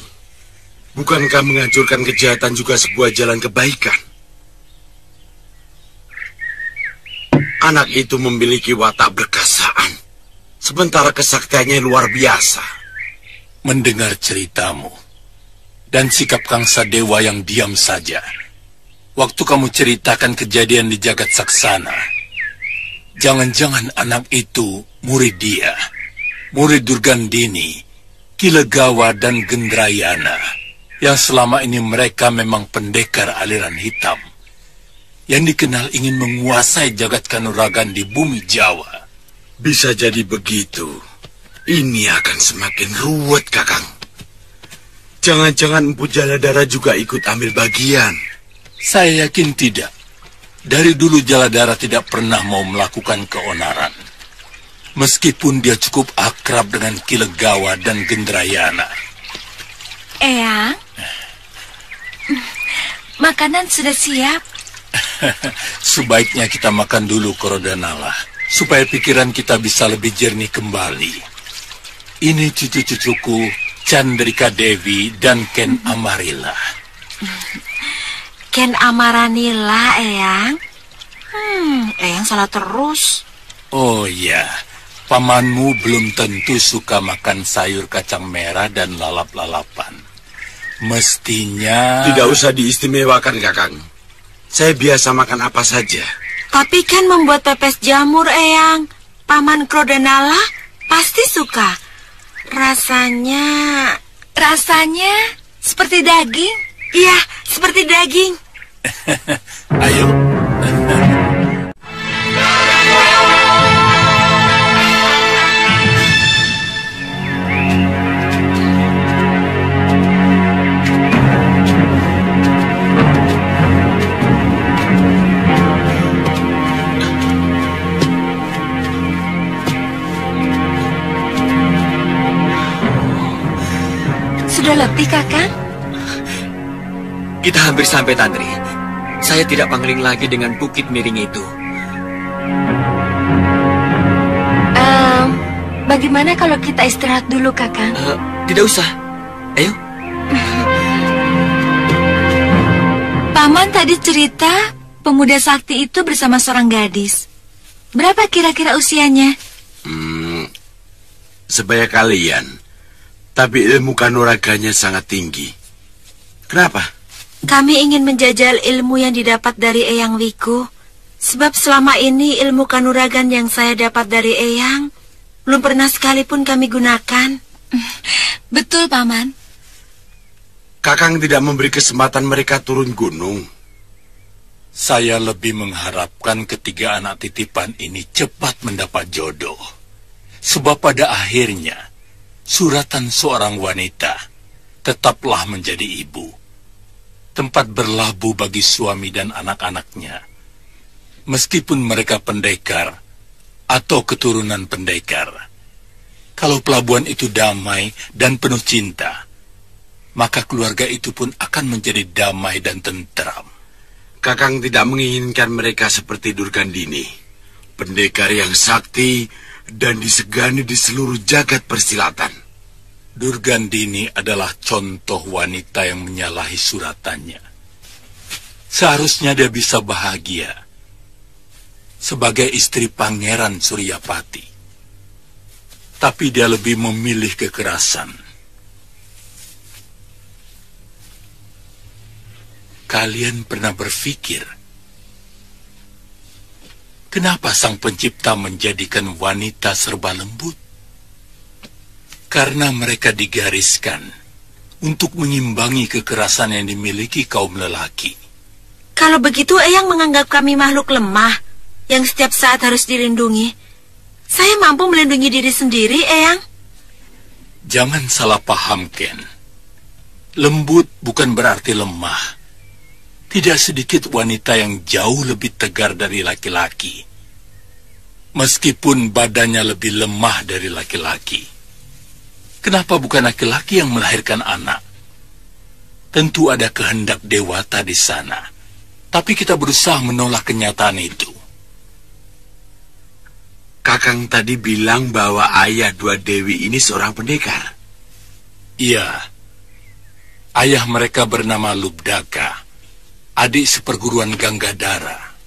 Bukankah menghancurkan kejahatan juga sebuah jalan kebaikan? Anak itu memiliki watak berkasaan, sementara kesaktiannya luar biasa. Mendengar ceritamu dan sikap Kangsa Dewa yang diam saja, waktu kamu ceritakan kejadian di Jagat Saksana, jangan-jangan anak itu murid dia. Murid Durgandini, Kilegawa, dan Gendrayana, yang selama ini mereka memang pendekar aliran hitam, yang dikenal ingin menguasai jagat kanuragan di bumi Jawa. Bisa jadi begitu. Ini akan semakin ruwet, Kakang. Jangan-jangan Empu Jaladara juga ikut ambil bagian. Saya yakin tidak. Dari dulu Jaladara tidak pernah mau melakukan keonaran. Meskipun dia cukup akrab dengan Kilegawa dan Gendrayana. Eyang, makanan sudah siap. Sebaiknya kita makan dulu, Rodanalah, supaya pikiran kita bisa lebih jernih kembali. Ini cucu-cucuku, Chandrika Devi dan Ken Amarila. Ken Amaranila, Eyang. Eyang salah terus. Oh iya. Pamanmu belum tentu suka makan sayur kacang merah dan lalap-lalapan. Mestinya... Tidak usah diistimewakan, Kakang. Saya biasa makan apa saja. Tapi kan membuat pepes jamur, Eyang. Paman Krodanala pasti suka. Rasanya seperti daging. Iya, seperti daging. Ayo. Sudah lebih, Kakang? Kita hampir sampai, Tantri. Saya tidak pangling lagi dengan bukit miring itu. Bagaimana kalau kita istirahat dulu, Kakang? Tidak usah. Ayo. Paman tadi cerita pemuda sakti itu bersama seorang gadis. Berapa kira-kira usianya? Sebaya kalian, tapi ilmu kanuraganya sangat tinggi. Kenapa? Kami ingin menjajal ilmu yang didapat dari Eyang Wiku. Sebab selama ini ilmu kanuragan yang saya dapat dari Eyang belum pernah sekalipun kami gunakan. Betul, Paman. Kakang tidak memberi kesempatan mereka turun gunung. Saya lebih mengharapkan ketiga anak titipan ini cepat mendapat jodoh. Sebab pada akhirnya, suratan seorang wanita tetaplah menjadi ibu. Tempat berlabuh bagi suami dan anak-anaknya. Meskipun mereka pendekar atau keturunan pendekar. Kalau pelabuhan itu damai dan penuh cinta, maka keluarga itu pun akan menjadi damai dan tentram. Kakang tidak menginginkan mereka seperti Durgandini, pendekar yang sakti dan disegani di seluruh jagat persilatan. Durgandini adalah contoh wanita yang menyalahi suratannya. Seharusnya dia bisa bahagia sebagai istri Pangeran Suryapati. Tapi dia lebih memilih kekerasan. Kalian pernah berpikir, kenapa Sang Pencipta menjadikan wanita serba lembut? Karena mereka digariskan untuk mengimbangi kekerasan yang dimiliki kaum lelaki. Kalau begitu, Eyang menganggap kami makhluk lemah yang setiap saat harus dilindungi. Saya mampu melindungi diri sendiri, Eyang. Jangan salah paham, Ken. Lembut bukan berarti lemah. Tidak sedikit wanita yang jauh lebih tegar dari laki-laki. Meskipun badannya lebih lemah dari laki-laki. Kenapa bukan laki-laki yang melahirkan anak? Tentu ada kehendak dewata di sana. Tapi kita berusaha menolak kenyataan itu. Kakang tadi bilang bahwa ayah dua dewi ini seorang pendekar. Iya. Ayah mereka bernama Lubdaka, adik seperguruan Ganggadara.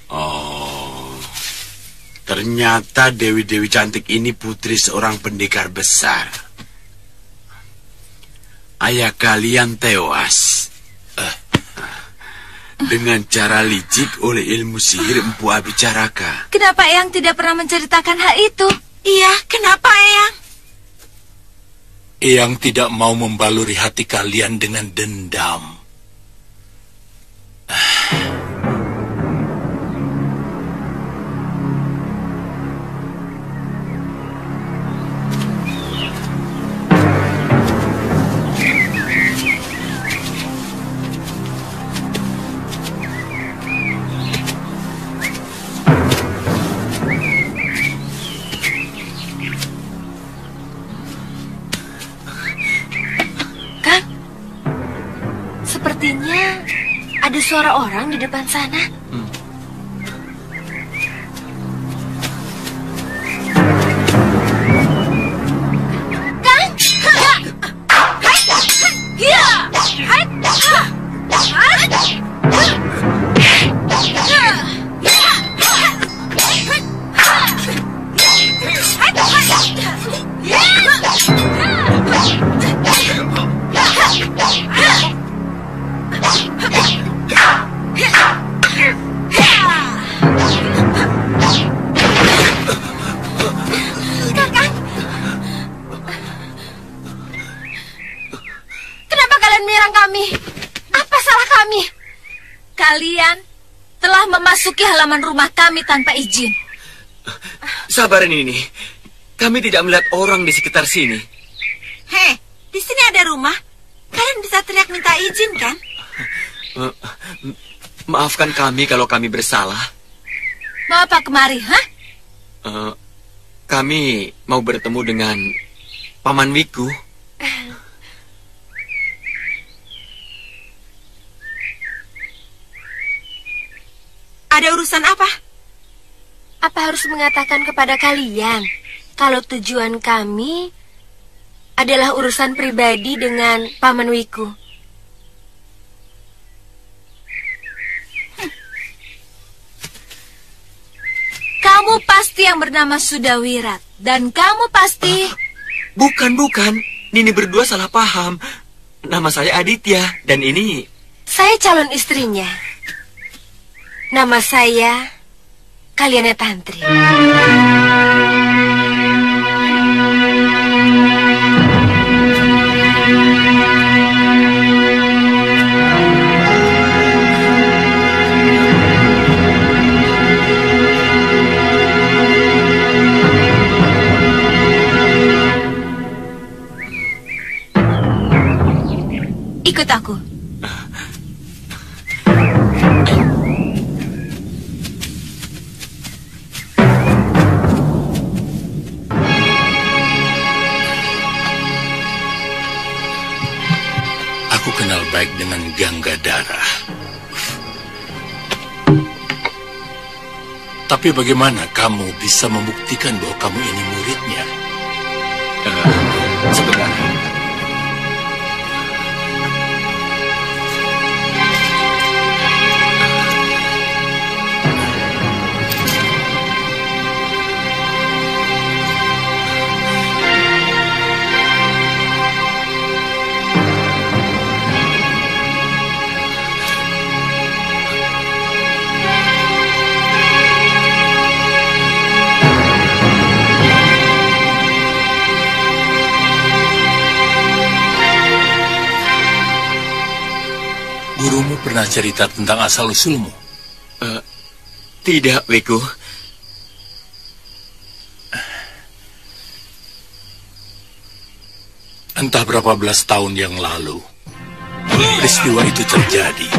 Oh, ternyata dewi-dewi cantik ini putri seorang pendekar besar. Ayah kalian tewas dengan cara licik oleh ilmu sihir Empu Abicaraka. Kenapa Eyang tidak pernah menceritakan hal itu? Iya, kenapa Eyang? Eyang tidak mau membaluri hati kalian dengan dendam. Sepertinya ada suara orang di depan sana. Kalian telah memasuki halaman rumah kami tanpa izin. Sabar Nini, kami tidak melihat orang di sekitar sini. Hei, di sini ada rumah. Kalian bisa teriak minta izin kan? Maafkan kami kalau kami bersalah. Mau apa kemari, hah? Kami mau bertemu dengan Paman Wiku. Ada urusan apa? Apa harus mengatakan kepada kalian kalau tujuan kami adalah urusan pribadi dengan Paman Wiku? Kamu pasti yang bernama Sudawirat. Dan kamu pasti... Bukan. Nini berdua salah paham. Nama saya Aditya, dan ini... Saya calon istrinya. Nama saya Kalyana Tantri. Ikut aku. Aku kenal baik dengan Ganggadara. Tapi bagaimana kamu bisa membuktikan bahwa kamu ini muridnya? Sebentar. Gurumu pernah cerita tentang asal-usulmu? Tidak, Wiku. Entah berapa belas tahun yang lalu, peristiwa itu terjadi.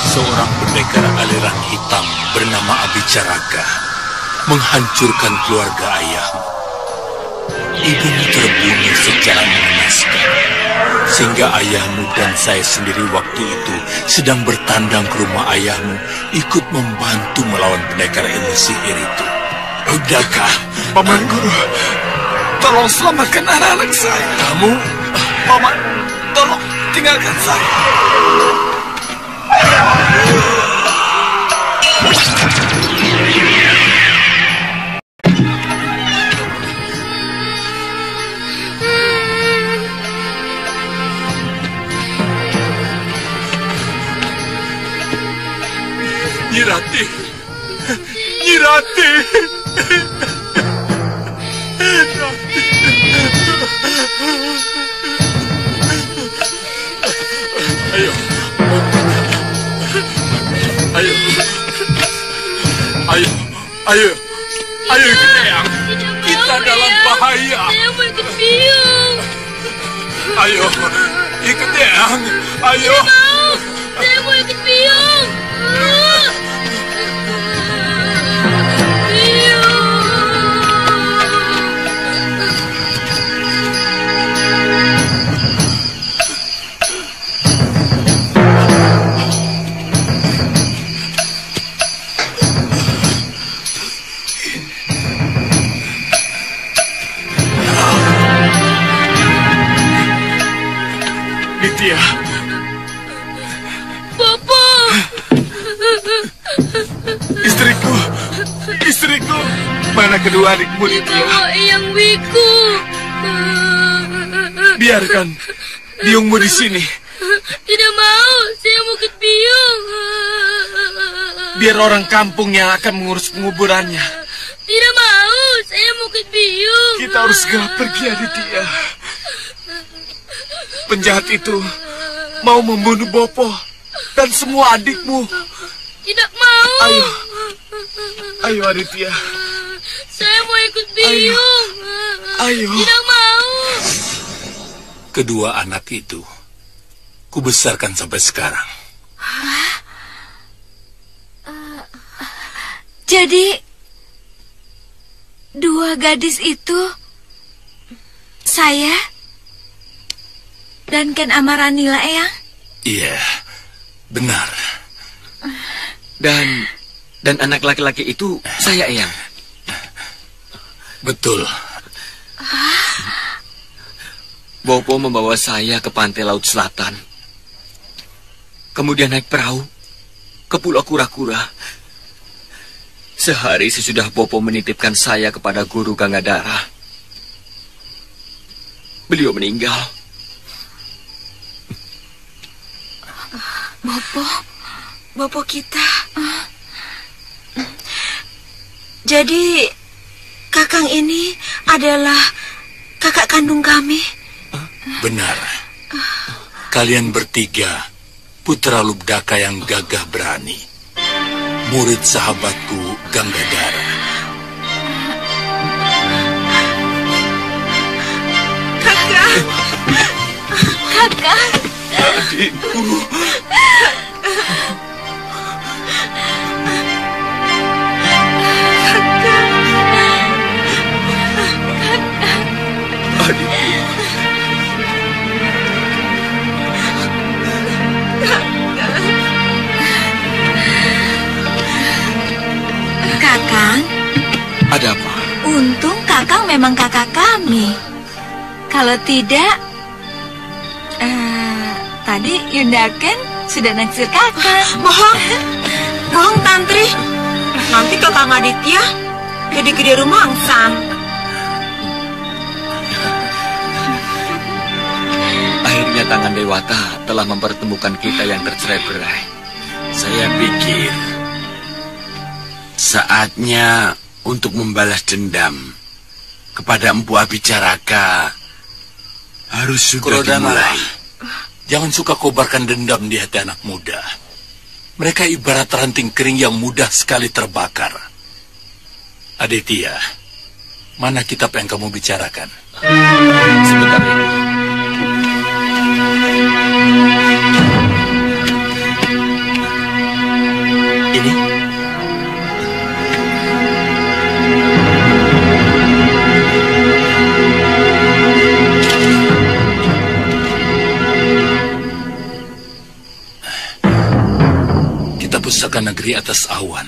Seorang pendekar aliran hitam bernama Abicaraka menghancurkan keluarga ayahmu. Ibumu terbunuh secara mengenaskan, sehingga ayahmu dan saya sendiri waktu itu sedang bertandang ke rumah ayahmu, ikut membantu melawan pendekar ilmu sihir itu. Udahkah, Paman Guru? Tolong selamatkan anak-anak saya. Kamu? Paman, tolong tinggalkan saya. Nyirati! Nyirati! Ayo. Ayo. Ayo. Ayo. Ayo ikut Eyang. Kita dalam bahaya. Saya mau ikut biung. Ayo. Ikut Eyang. Ayo. Tidak mau. Saya mau ikut biung. Nitya. Papa. Istriku. Mana kedua adikmu, Nitya? Dibawa Eyang Wiku. Biarkan biungmu di sini. Tidak mau, saya mau ikut biung. Biar orang kampung yang akan mengurus penguburannya. Tidak mau, saya mau ikut biung. Kita harus segera pergi, Aditya. Penjahat itu mau membunuh Bopo dan semua adikmu. Tidak mau. Ayo Aditya. Saya mau ikut biung. Ayo. Tidak mau. Kedua anak itu kubesarkan sampai sekarang. Jadi dua gadis itu saya? Dan Ken Amaranila, Eyang? Iya, benar. Dan anak laki-laki itu saya, Eyang. Betul. Bopo membawa saya ke pantai Laut Selatan. Kemudian naik perahu ke Pulau Kura-Kura. Sehari sesudah Bopo menitipkan saya kepada Guru Gangadara, beliau meninggal. Bopo kita. Jadi Kakang ini adalah kakak kandung kami? Benar. Kalian bertiga putra Lubdaka yang gagah berani, murid sahabatku Gangadara. Kakak. Adikku. Kakang. Ada apa? Untung Kakang memang kakak kami. Kalau tidak, tadi Yunda Ken sudah naksir Kakang. Bohong Tantri. Nanti Kakang Aditya jadi gede rumangsang. Akhirnya tangan Dewata telah mempertemukan kita yang tercerai-berai. Saya pikir saatnya untuk membalas dendam kepada Empu Abicaraka harus sudah dimulai. Jangan suka kobarkan dendam di hati anak muda. Mereka ibarat ranting kering yang mudah sekali terbakar. Aditya, mana kitab yang kamu bicarakan? Sebentar ini. Ini. Kita pusaka negeri atas awan.